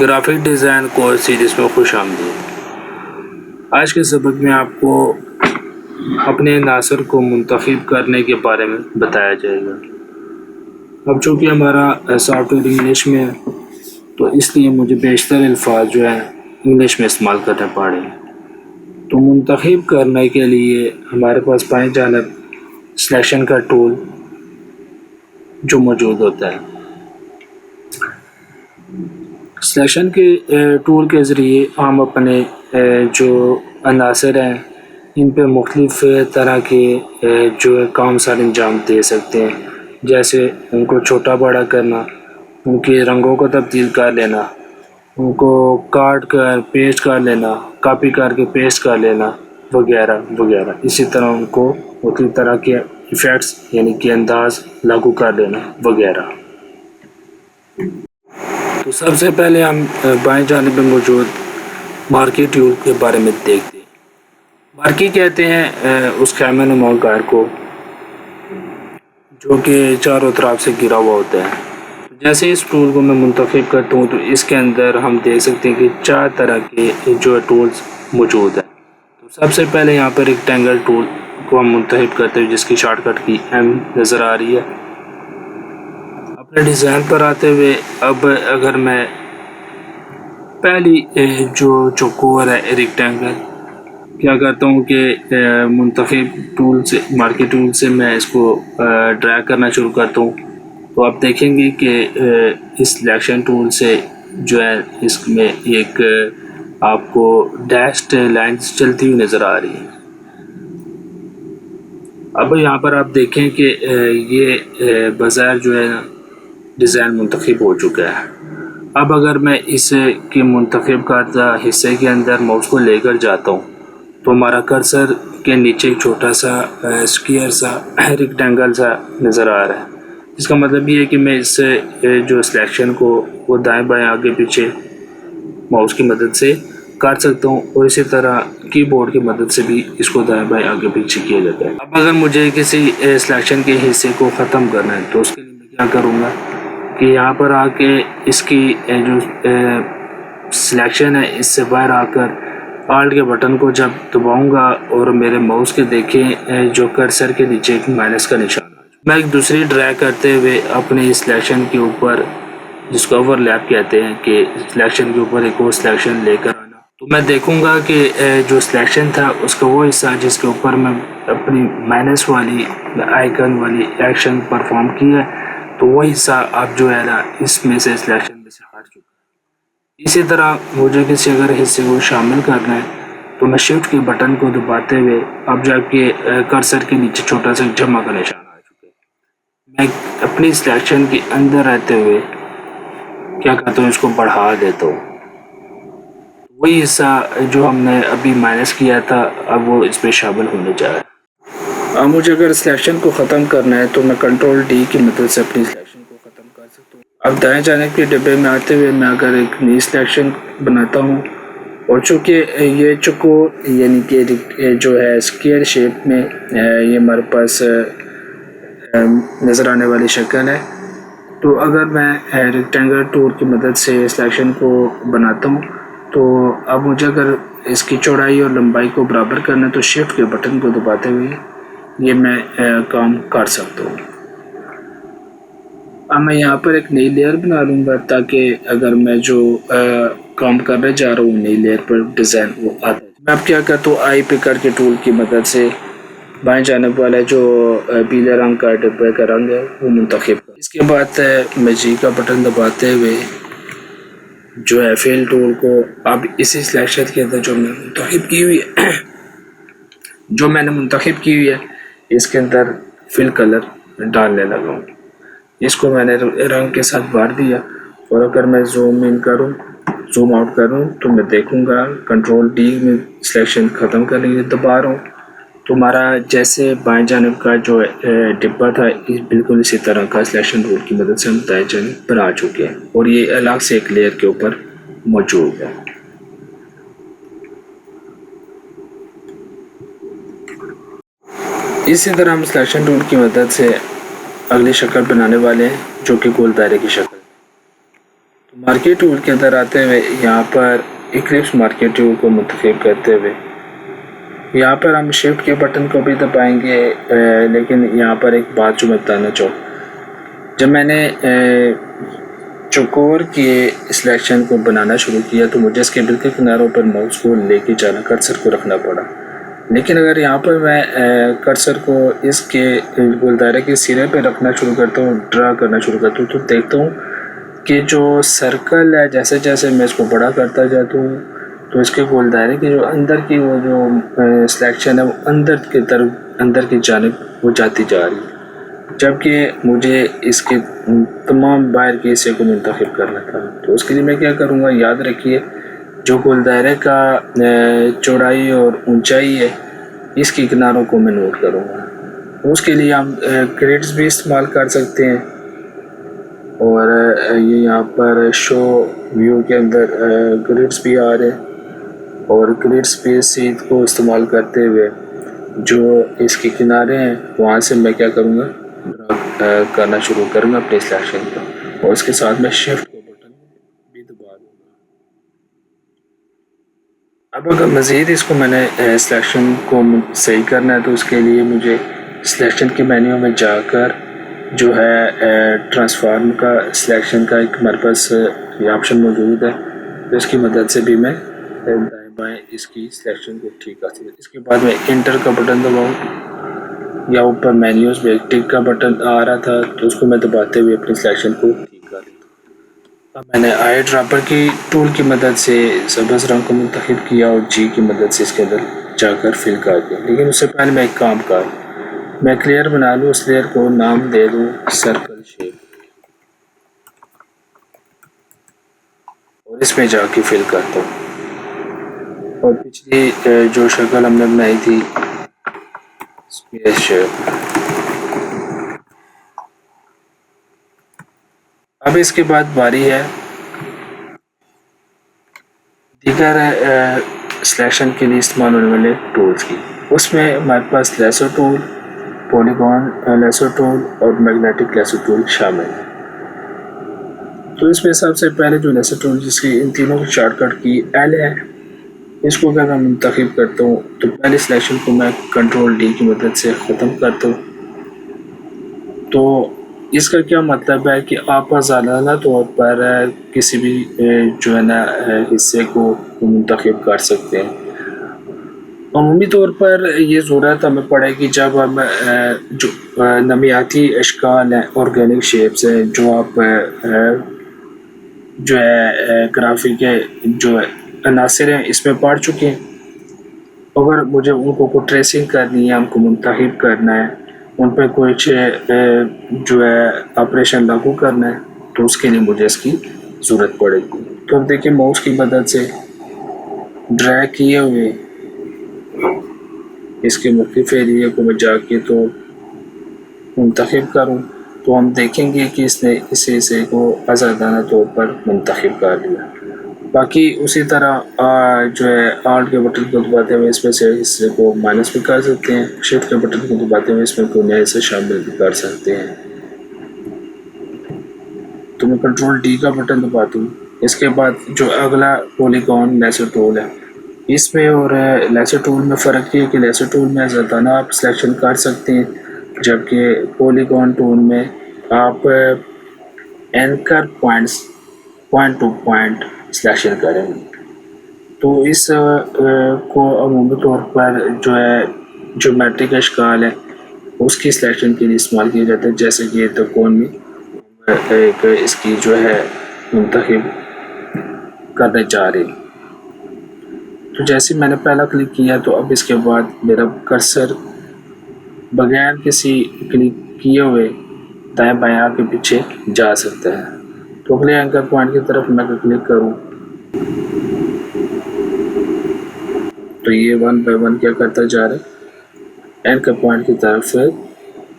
Graphic design course series میں خوش آمدید۔ آج کے سبق میں آپ کو اپنے عناصر کو منتخب کرنے کے بارے میں بتایا جائے گا۔ اب چونکہ ہمارا سافٹ ویئر انگلش میں ہے تو اس لیے مجھے بیشتر الفاظ جو ہیں انگلش میں استعمال کرنے پڑے ہیں۔ تو منتخب کرنے کے لیے ہمارے پاس بائیں جانب سلیکشن کا ٹول جو موجود ہوتا ہے۔ سلیکشن کے ٹول کے ذریعے ہم اپنے جو عناصر ہیں ان پہ مختلف طرح کے جو کام سارے انجام دے سکتے ہیں، جیسے ان کو چھوٹا بڑا کرنا، ان کے رنگوں کو تبدیل کر لینا، ان کو کاٹ کر پیسٹ کر لینا، کاپی کر کے پیسٹ کر لینا وغیرہ وغیرہ۔ اسی طرح ان کو مختلف طرح کے ایفیکٹس یعنی کہ انداز لاگو کر لینا وغیرہ۔ تو سب سے پہلے ہم بائیں جانب میں موجود مارکی ٹول کے بارے میں دیکھتے ہیں۔ مارکی کہتے ہیں اس خیمہ نما کار کو جو کہ چاروں طرف سے گھرا ہوا ہوتا ہے۔ جیسے اس ٹول کو میں منتخب کرتا ہوں تو اس کے اندر ہم دیکھ سکتے ہیں کہ 4 طرح کے جو ٹولز موجود ہیں۔ تو سب سے پہلے یہاں پر ریکٹینگل ٹول کو ہم منتخب کرتے ہیں جس کی شارٹ کٹ کی ایم نظر آ رہی ہے۔ اپنے ڈیزائن پر آتے ہوئے اب اگر میں پہلی جو چوکور ہے ریکٹینگل کیا کرتا ہوں کہ منتخب ٹول سے مارکی ٹول سے میں اس کو ڈریگ کرنا شروع کرتا ہوں، تو آپ دیکھیں گے کہ اس سلیکشن ٹول سے جو ہے اس میں ایک آپ کو ڈیشڈ لائنز چلتی ہوئی نظر آ رہی ہیں۔ اب یہاں پر آپ دیکھیں کہ یہ بظاہر جو ہے ڈیزائن منتخب ہو چکا ہے۔ اب اگر میں اس کے منتخب کردہ حصے کے اندر ماؤس کو لے کر جاتا ہوں تو ہمارا کرسر کے نیچے ایک چھوٹا سا اسکوئر سا ریکٹینگل سا نظر آ رہا ہے۔ اس کا مطلب یہ ہے کہ میں اس جو سلیکشن کو وہ دائیں بائیں آگے پیچھے ماؤس کی مدد سے کر سکتا ہوں، اور اسی طرح کی بورڈ کی مدد سے بھی اس کو دائیں بائیں آگے پیچھے کیا جاتا ہے۔ اب اگر مجھے کسی سلیکشن کے حصے کو ختم کرنا ہے تو اس کے لیے میں کیا کروں گا کہ یہاں پر آ کے اس کی جو سلیکشن ہے اس سے باہر آ کر آلٹ کے بٹن کو جب دباؤں گا اور میرے ماؤس کے دیکھیں جو کرسر کے نیچے ایک مائنس کا نشان ہے، میں ایک دوسری ڈریگ کرتے ہوئے اپنے سلیکشن کے اوپر جس کو اوور لیپ کہتے ہیں کہ سلیکشن کے اوپر ایک اور سلیکشن لے کر آنا، تو میں دیکھوں گا کہ جو سلیکشن تھا اس کا وہ حصہ جس کے اوپر میں اپنی مائنس والی آئیکن والی ایکشن پرفارم کی ہے تو وہ حصہ اب جو ہے نا اس میں سے سلیکشن میں سے ہٹ چکا ہے۔ اسی طرح مجھے کسی اگر حصے کو شامل کرنا ہے تو میں شفٹ کے بٹن کو دباتے ہوئے اب جا کے کرسر کے نیچے چھوٹا سا جمع کا نشان آ چکا ہے۔ میں اپنی سلیکشن کے اندر رہتے ہوئے کیا کرتا ہوں اس کو بڑھا دیتا ہوں، وہی حصہ جو ہم نے ابھی مائنس کیا تھا اب وہ اس پہ شامل ہونے جا رہا ہے۔ اب مجھے اگر سلیکشن کو ختم کرنا ہے تو میں کنٹرول ڈی کی مدد سے اپنی سلیکشن کو ختم کر سکتا ہوں۔ اب دائیں جانب کے ڈبے میں آتے ہوئے میں اگر ایک نئی سلیکشن بناتا ہوں اور چونکہ یہ چوکور یعنی کہ جو ہے اسکوئر شیپ میں یہ ہمارے پاس نظر آنے والی شکل ہے، تو اگر میں ریکٹینگل ٹول کی مدد سے سلیکشن کو بناتا ہوں تو اب مجھے اگر اس کی چوڑائی اور لمبائی کو برابر کرنا ہے تو شفٹ کے بٹن کو دباتے ہوئے یہ میں کام کر سکتا ہوں۔ اب میں یہاں پر ایک نئی لیئر بنا لوں گا تاکہ اگر میں جو کام کرنے جا رہا ہوں نئی لیئر پر ڈیزائن وہ آتا ہے۔ میں اب کیا کرتا ہوں آئی پکر کے ٹول کی مدد سے بائیں جانب والا جو پیلے رنگ کا ڈبے کا رنگ ہے وہ منتخب اس کے بعد میں جی کا بٹن دباتے ہوئے جو ہے فل ٹول کو اب اسی سلیکشن کے اندر جو میں نے منتخب کی ہوئی ہے اس کے اندر فل کلر ڈالنے لگا ہوں۔ اس کو میں نے رنگ کے ساتھ بھر دیا اور اگر میں زوم ان کروں زوم آؤٹ کروں تو میں دیکھوں گا کنٹرول ڈی میں سلیکشن ختم کرنے کے لیے دبا رہا ہوں تو ہمارا جیسے بائیں جانب کا جو ڈبہ تھا بالکل اسی طرح کا سلیکشن ٹول کی مدد سے ہم دائیں جانب پر آ چکے ہیں اور یہ الگ سے ایک لیئر کے اوپر موجود ہے۔ اسی طرح ہم سلیکشن ٹول کی مدد سے اگلی شکل بنانے والے ہیں جو کہ گول دائرے کی شکل ہے۔ تو مارکیٹ ٹول کے اندر آتے ہوئے یہاں پر ایکلپس مارکیٹ ٹول کو منتخب کرتے ہوئے یہاں پر ہم شفٹ کے بٹن کو بھی دبائیں گے، لیکن یہاں پر ایک بات جو میں بتانا چاہوں، جب میں نے چوکور کے سلیکشن کو بنانا شروع کیا تو مجھے اس کے بالکل کناروں پر ماؤس کو لے کے جانا، کرسر کو رکھنا پڑا. لیکن اگر یہاں پر میں کرسر کو اس کے گلدارے کے سرے پہ رکھنا شروع کرتا ہوں، ڈرا کرنا شروع کرتا ہوں، تو دیکھتا ہوں کہ جو سرکل ہے جیسے جیسے میں اس کو بڑا کرتا جاتا ہوں تو اس کے گلدارے کی جو اندر کی وہ جو سلیکشن ہے وہ اندر کی جانب وہ جاتی جا رہی ہے، جبکہ مجھے اس کے تمام باہر کے حصے کو منتخب کرنا تھا. تو اس کے لیے میں کیا کروں گا، یاد رکھیے جو گلدارے کا چوڑائی اور اونچائی ہے اس کی کناروں کو میں نوٹ کروں گا. اس کے لیے ہم گریڈز بھی استعمال کر سکتے ہیں، اور یہ یہاں پر شو ویو کے اندر گریڈز بھی آ رہے ہیں، اور گریڈز پہ سیدھ کو استعمال کرتے ہوئے جو اس کے کنارے ہیں وہاں سے میں کیا کروں گا، کرنا شروع کروں گا اپنے سلیکشن کو، اور اس کے ساتھ میں شفٹ کو بٹن بھی دبا دوں گا. اب اگر مزید اس کو میں نے سلیکشن کو صحیح کرنا ہے تو اس کے لیے مجھے سلیکشن کے مینیو میں جا کر جو ہے ٹرانسفارم کا سلیکشن کا ایک ہمارے پاس یہ آپشن موجود ہے، تو اس کی مدد سے بھی میں دائیں بائیں اس کی سلیکشن کو ٹھیک کر سکتا. اس کے بعد میں انٹر کا بٹن دباؤں، یا اوپر مینیوز میں ٹک کا بٹن آ رہا تھا تو اس کو میں دباتے ہوئے اپنی سلیکشن کو ٹھیک کر لیتا. اب میں نے آئی ڈراپر کی ٹول کی مدد سے سبز رنگ کو منتخب کیا اور جی کی مدد سے اس کے اندر جا کر فل کر دیا. لیکن اس سے پہلے میں ایک کام کر میں کلیئر بنا لوں، اس لیئر کو نام دے دوں سرکل شیپ، اور اس میں جا کے فل کرتا ہوں. اور پچھلی جو شکل ہم نے بنائی تھی اسکوائر شیپ. اب اس کے بعد باری ہے دیگر سلیکشن کے لیے استعمال ہونے والے ٹولز کی. اس میں ہمارے پاس لیسو ٹول، پولیگون لیسو ٹول اور میگنیٹک لیسو ٹول شامل ہے. تو اس میں سب سے پہلے جو لیسو ٹول جس کی ان تینوں کی شارٹ کٹ کی ایل ہے، اس کو اگر میں منتخب کرتا ہوں تو پہلے سلیکشن کو میں کنٹرول ڈی کی مدد سے ختم کرتا ہوں. تو اس کا کیا مطلب ہے کہ آپ آزادانہ طور پر کسی بھی جو ہے نا حصے کو منتخب کر سکتے ہیں. عمومی طور پر یہ ضرورت ہمیں پڑے گی جب ہم جو نمیاتی اشکال ہیں، آرگینک شیپس ہیں، جو آپ جو ہے گرافک کے جو عناصر ہیں اس میں پڑھ چکے ہیں. اگر مجھے ان کو ٹریسنگ کرنی ہے، ان کو منتخب کرنا ہے، ان پہ کچھ جو ہے آپریشن لاگو کرنا ہے تو اس کے لیے مجھے اس کی ضرورت پڑے گی. تو اب دیکھیں ماؤس کی مدد سے ڈریگ کیے ہوئے اس کے مختلف ایریے کو میں جا کے تو منتخب کروں تو ہم دیکھیں گے کہ اس نے اس حصے کو آزادانہ طور پر منتخب کر لیا. باقی اسی طرح جو ہے آلٹ کے بٹن کو دباتے ہوئے اس میں سے حصے کو مائنس بھی کر سکتے ہیں، شفٹ کے بٹن کو دباتے ہوئے اس میں کوئی نئے حصے شامل بھی کر سکتے ہیں. تو میں کنٹرول ڈی کا بٹن دباتا ہوں. اس کے بعد جو اگلا پولیگون لیسو ٹول ہے، اس میں اور لیسو ٹول میں فرق یہ ہے کہ لیسو ٹول میں آزادانہ آپ سلیکشن کر سکتے ہیں، جبکہ پولیگون ٹول میں آپ anchor points point to point selection کریں گے. تو اس کو عمومی طور پر جو ہے جیومیٹرک اشکال ہے اس کی سلیکشن کے لیے استعمال کیا جاتا ہے، جیسے کہ ترکون میں ایک اس کی جو ہے منتخب کرنے جا رہی. تو جیسے میں نے پہلا کلک کیا تو اب اس کے بعد میرا کرسر بغیر کسی کلک کیے ہوئے دائیں بائیں کے پیچھے جا سکتا ہے. تو اگلے اینکر پوائنٹ کی طرف میں کلک کروں تو یہ 1 بائی 1 کیا کرتا جا رہا ہے، اینکر پوائنٹ کی طرف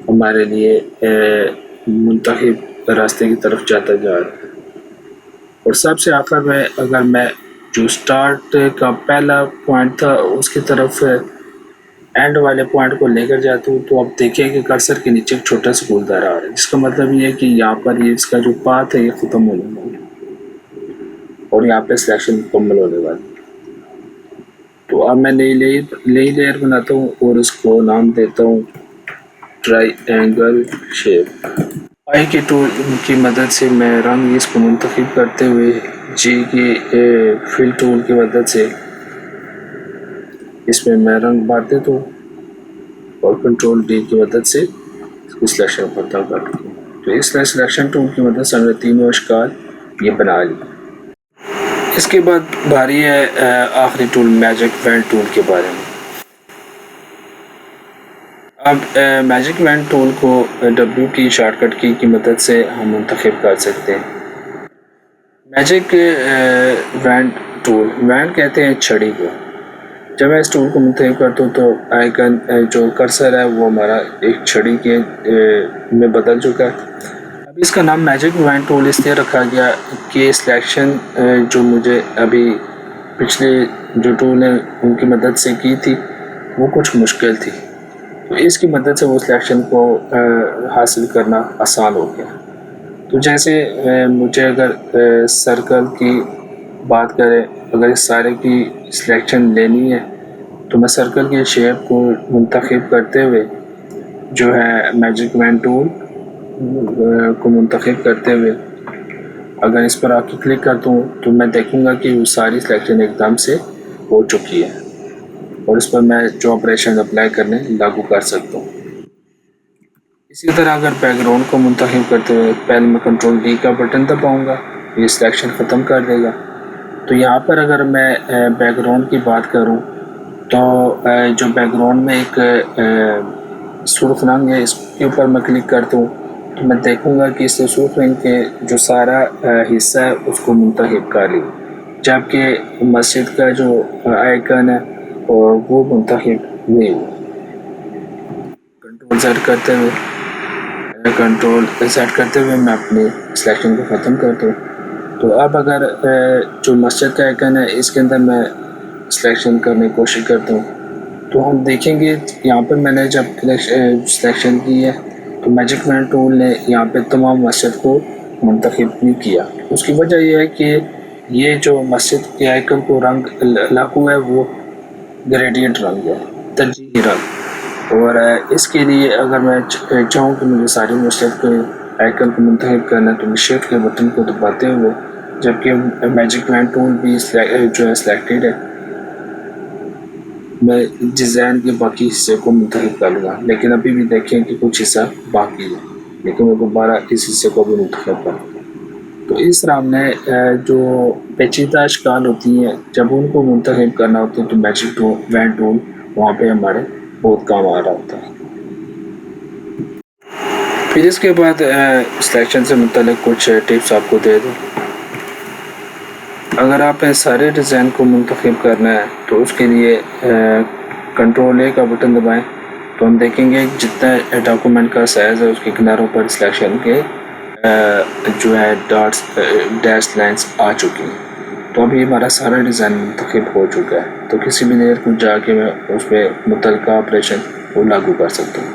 ہمارے لیے منتخب راستے کی طرف جاتا جا رہا ہے. اور سب سے آخر میں اگر میں جو سٹارٹ کا پہلا پوائنٹ تھا اس کی طرف اینڈ والے پوائنٹ کو لے کر جاتا ہوں تو آپ دیکھیں کہ کرسر کے نیچے ایک چھوٹا سا گولدارا آ رہا ہے، جس کا مطلب یہ ہے کہ یہاں پر یہ اس کا جو پاتھ ہے یہ ختم ہونے والا ہے. اور یہاں پہ سلیکشن مکمل ہونے والی. تو اب میں نئی لیئر بناتا ہوں اور اس کو نام دیتا ہوں ٹرائی اینگل شیپ. آئی کے ٹول کی مدد سے میں رنگ اس کو منتخب کرتے ہوئے جی کی فل ٹول کی مدد سے اس میں رنگ بھر دیتا ہوں اور کنٹرول ڈی کی مدد سے اس کی سلیکشن ختم کر دیتا ہوں. تو اس سلیکشن ٹول کی مدد سے ہم نے تینوں اشکال یہ بنا لی. اس کے بعد باری ہے آخری ٹول میجک وین ٹول کے بارے میں. اب میجک وین ٹول کو ڈبلیو کی شارٹ کٹ کی مدد سے ہم منتخب کر سکتے ہیں. میجک وین ٹول، وین کہتے ہیں چھڑی کو. جب میں اس ٹول کو منتخب کرتا ہوں تو آئیکن جو کرسر ہے وہ ہمارا ایک چھڑی کے میں بدل چکا ہے. اب اس کا نام میجک وین ٹول اس لیے رکھا گیا کہ سلیکشن جو مجھے ابھی پچھلے جو ٹول ہیں ان کی مدد سے کی تھی وہ کچھ مشکل تھی، تو اس کی مدد سے وہ سلیکشن کو حاصل کرنا آسان ہو گیا. تو جیسے مجھے اگر سرکل کی بات کریں، اگر اس سارے کی سلیکشن لینی ہے تو میں سرکل کی شیپ کو منتخب کرتے ہوئے جو ہے میجک وین ٹول کو منتخب کرتے ہوئے اگر اس پر آ کے کلک کرتا ہوں تو میں دیکھوں گا کہ وہ ساری سلیکشن ایک دم سے ہو چکی ہے اور اس پر میں جو آپریشن اپلائی کرنے لاگو کر سکتا ہوں. اسی طرح اگر بیک گراؤنڈ کو منتخب کرتے ہوئے پہلے میں کنٹرول ڈی کا بٹن دباؤں گا، یہ سلیکشن ختم کر دے گا. تو یہاں پر اگر میں بیک گراؤنڈ کی بات کروں تو جو بیک گراؤنڈ میں ایک سرخ رنگ ہے، اس کے اوپر میں کلک کرتا ہوں تو میں دیکھوں گا کہ اس سے سرخ رنگ کے جو سارا حصہ ہے اس کو منتخب کر لی، جبکہ مسجد کا جو آئیکن ہے وہ منتخب نہیں ہوا. کنٹرول زیڈ کرتے ہوئے میں اپنے سلیکشن کو ختم کرتا ہوں. تو اب اگر جو مسجد کا آئیکن ہے اس کے اندر میں سلیکشن کرنے کی کوشش کرتا ہوں تو ہم دیکھیں گے یہاں پر میں نے جب سلیکشن کی ہے تو میجک وین ٹول نے یہاں پہ تمام مسجد کو منتخب نہیں کیا. اس کی وجہ یہ ہے کہ یہ جو مسجد کے آئیکن کو رنگ لاگو ہے وہ گریڈینٹ رنگ ہے، ترجیحی رنگ. اور اس کے لیے اگر میں چاہوں کہ مجھے ساری مسجد کے آئیکن کو منتخب کرنا ہے تو میں شفٹ کے بٹن کو دباتے ہوئے، جبکہ میجک وین ٹول بھی جو ہے سلیکٹڈ ہے، میں ڈیزائن کے باقی حصے کو منتخب کر لوں گا. لیکن ابھی بھی دیکھیں کہ کچھ حصہ باقی ہے، لیکن میں دوبارہ اس حصے کو بھی منتخب کروں گا. تو اس طرح ہم نے جو پیچیدہ اشکال ہوتی ہیں جب ان کو منتخب کرنا ہوتا ہے تو میجک وین ٹول وہاں پہ ہمارے بہت کام آ رہا ہوتا ہے. پھر اس کے بعد سلیکشن سے متعلق کچھ ٹپس آپ کو دے دوں. اگر آپ سارے ڈیزائن کو منتخب کرنا ہے تو اس کے لیے کنٹرول اے کا بٹن دبائیں تو ہم دیکھیں گے جتنا ڈاکومنٹ کا سائز ہے اس کے کناروں پر سلیکشن کے جو ہے ڈیش لائنس آ چکی ہیں. تو ابھی ہمارا سارا ڈیزائن منتخب ہو چکا ہے، تو کسی بھی لیئر کو جا کے میں اس پہ متعلقہ آپریشن کو لاگو کر سکتا ہوں.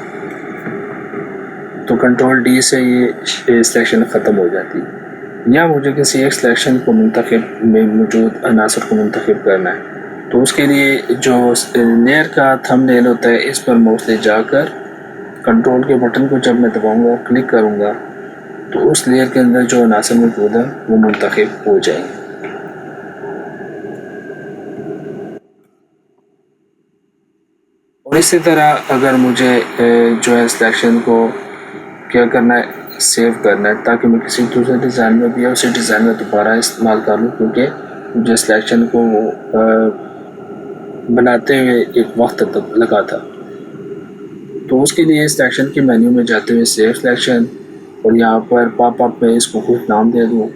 تو کنٹرول ڈی سے یہ سلیکشن ختم ہو جاتی ہے. یا مجھے کسی ایک سلیکشن کو منتخب میں موجود عناصر کو منتخب کرنا ہے تو اس کے لیے جو لیئر کا تھم نیل ہوتا ہے اس پر ماؤس لے جا کر کنٹرول کے بٹن کو جب میں دباؤں گا کلک کروں گا تو اس لیئر کے اندر جو عناصر موجود ہیں وہ منتخب ہو جائیں گے. اور اسی طرح اگر مجھے جو ہے سلیکشن کو کیا کرنا ہے، سیو کرنا ہے تاکہ میں کسی دوسرے ڈیزائن میں بھی یا اسی ڈیزائن میں دوبارہ استعمال کر لوں، کیونکہ مجھے سلیکشن کو بناتے ہوئے ایک وقت تک لگا تھا. تو اس کے لیے سلیکشن کے مینیو میں جاتے ہوئے سیو سلیکشن اور یہاں پر پاپ اپ میں اس کو کچھ نام دے دوں،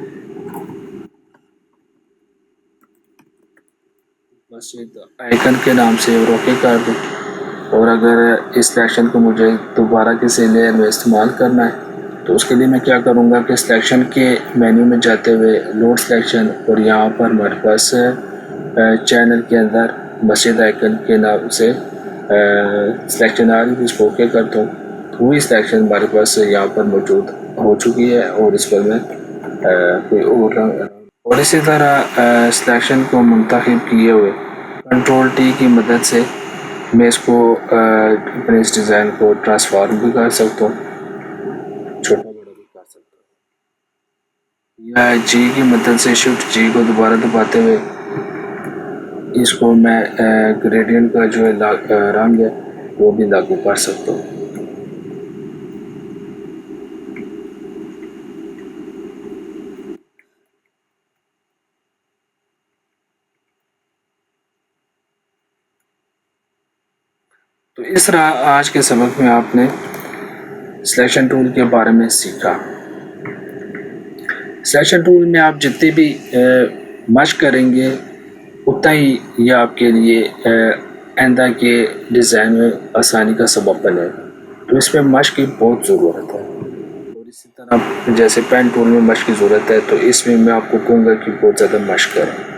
مسجد آئیکن کے نام سے اور اوکے کر دوں. اور اگر اس سلیکشن کو مجھے دوبارہ کسی لیئر میں استعمال کرنا ہے تو اس کے لیے میں کیا کروں گا کہ سلیکشن کے مینیو میں جاتے ہوئے لوڈ سلیکشن اور یہاں پر ہمارے پاس چینل کے اندر مسجد آئیکن کے نام سے سلیکشن آ رہی ہے، اس کو اوکے کرتا ہوں. تو وہی سلیکشن ہمارے پاس یہاں پر موجود ہو چکی ہے اور اس پر میں کوئی اور اور اسی طرح سلیکشن کو منتخب کیے ہوئے کنٹرول ٹی کی مدد سے میں اس کو اپنے اس ڈیزائن کو ٹرانسفارم بھی کر سکتا ہوں، چھوٹا بڑا بھی کر سکتا ہوں، یا جی کی مدد سے شفٹ جی کو دوبارہ دباتے ہوئے اس کو میں گریڈینٹ کا جو ہے رنگ ہے وہ بھی لاگو کر سکتا ہوں۔ تو اس طرح آج کے سبق میں آپ نے سلیکشن ٹول کے بارے میں سیکھا۔ سلیکشن ٹول میں آپ جتنے بھی مشق کریں گے اتنا ہی یہ آپ کے لیے آئندہ کے ڈیزائن میں آسانی کا سبب بنے، تو اس میں مشق کی بہت ضرورت ہے۔ اور اسی طرح جیسے پین ٹول میں مشق کی ضرورت ہے، تو اس میں آپ کو کہوں گا کہ بہت زیادہ مشق کریں۔